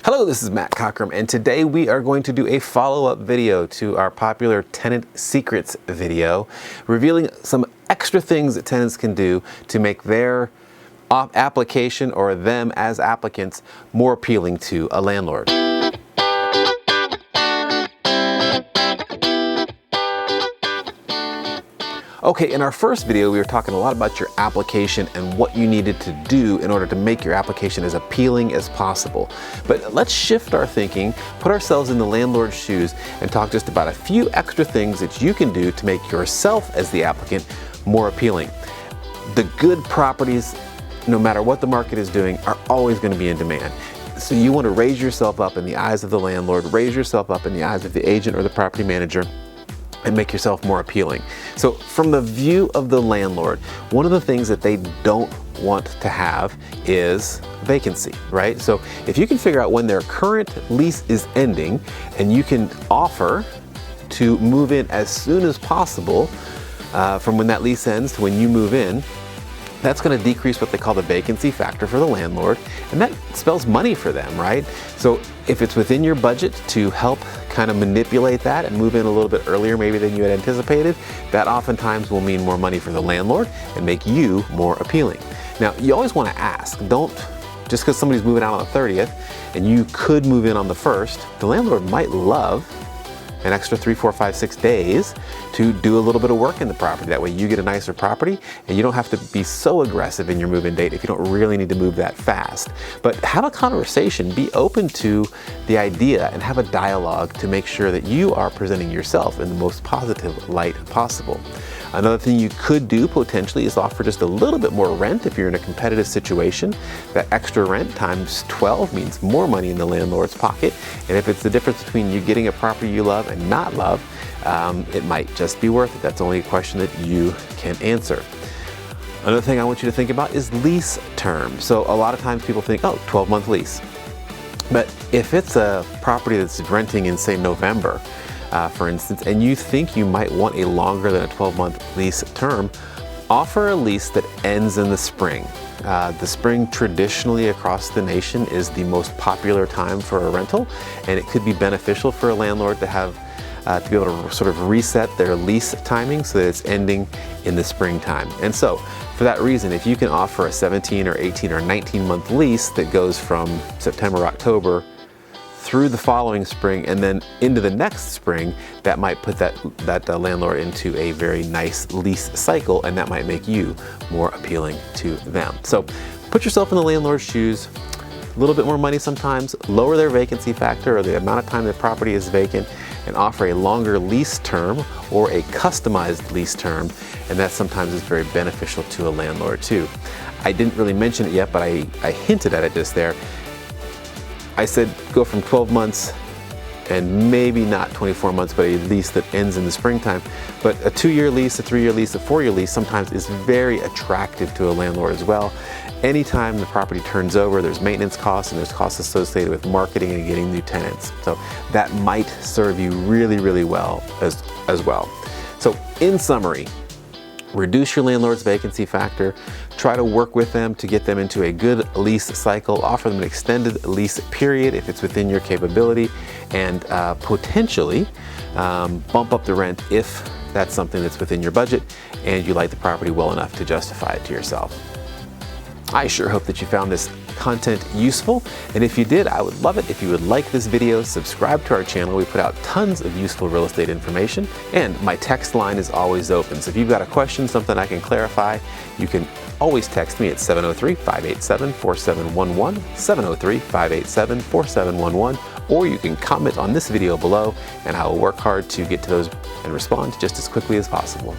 Hello, this is Matt Cockerham, and today we are going to do a follow-up video to our popular tenant secrets video, revealing some extra things that tenants can do to make their application or them as applicants more appealing to a landlord. Okay, in our first video, we were talking a lot about your application and what you needed to do in order to make your application as appealing as possible. But let's shift our thinking, put ourselves in the landlord's shoes, and talk just about a few extra things that you can do to make yourself as the applicant more appealing. The good properties, no matter what the market is doing, are always going to be in demand. So you want to raise yourself up in the eyes of the landlord, raise yourself up in the eyes of the agent or the property manager, and make yourself more appealing. So from the view of the landlord, one of the things that they don't want to have is vacancy, right? So if you can figure out when their current lease is ending and you can offer to move in as soon as possible from when that lease ends to when you move in, that's going to decrease what they call the vacancy factor for the landlord, and that spells money for them, right? So if it's within your budget to help kind of manipulate that and move in a little bit earlier maybe than you had anticipated, that oftentimes will mean more money for the landlord and make you more appealing. Now, you always want to ask, don't just because somebody's moving out on the 30th and you could move in on the 1st, the landlord might love an extra 3, 4, 5, 6 days to do a little bit of work in the property. That way you get a nicer property and you don't have to be so aggressive in your move-in date if you don't really need to move that fast. But have a conversation, be open to the idea and have a dialogue to make sure that you are presenting yourself in the most positive light possible. Another thing you could do potentially is offer just a little bit more rent if you're in a competitive situation. That extra rent times 12 means more money in the landlord's pocket. And if it's the difference between you getting a property you love and not love, it might just be worth it. That's only a question that you can answer. Another thing I want you to think about is lease term. So a lot of times people think, oh, 12-month lease. But if it's a property that's renting in, say, November, for instance, and you think you might want a longer than a 12-month lease term, offer a lease that ends in the spring. The spring traditionally across the nation is the most popular time for a rental, and it could be beneficial for a landlord to have to be able to sort of reset their lease timing so that it's ending in the springtime. And so for that reason, if you can offer a 17 or 18 or 19-month lease that goes from September, October through the following spring and then into the next spring, that might put that landlord into a very nice lease cycle, and that might make you more appealing to them. So put yourself in the landlord's shoes, a little bit more money sometimes, lower their vacancy factor or the amount of time the property is vacant, and offer a longer lease term or a customized lease term, and that sometimes is very beneficial to a landlord too. I didn't really mention it yet, but I hinted at it just there. I said go from 12 months and maybe not 24 months, but a lease that ends in the springtime. But a 2-year lease, a 3-year lease, a 4-year lease sometimes is very attractive to a landlord as well. Anytime the property turns over, there's maintenance costs and there's costs associated with marketing and getting new tenants. So that might serve you really, really well as well. So in summary, reduce your landlord's vacancy factor, try to work with them to get them into a good lease cycle, offer them an extended lease period if it's within your capability, and potentially bump up the rent if that's something that's within your budget and you like the property well enough to justify it to yourself. I sure hope that you found this content useful, and if you did, I would love it if you would like this video, subscribe to our channel. We put out tons of useful real estate information, and my text line is always open. So if you've got a question, something I can clarify, you can always text me at 703-587-4711, 703-587-4711, or you can comment on this video below, and I will work hard to get to those and respond just as quickly as possible.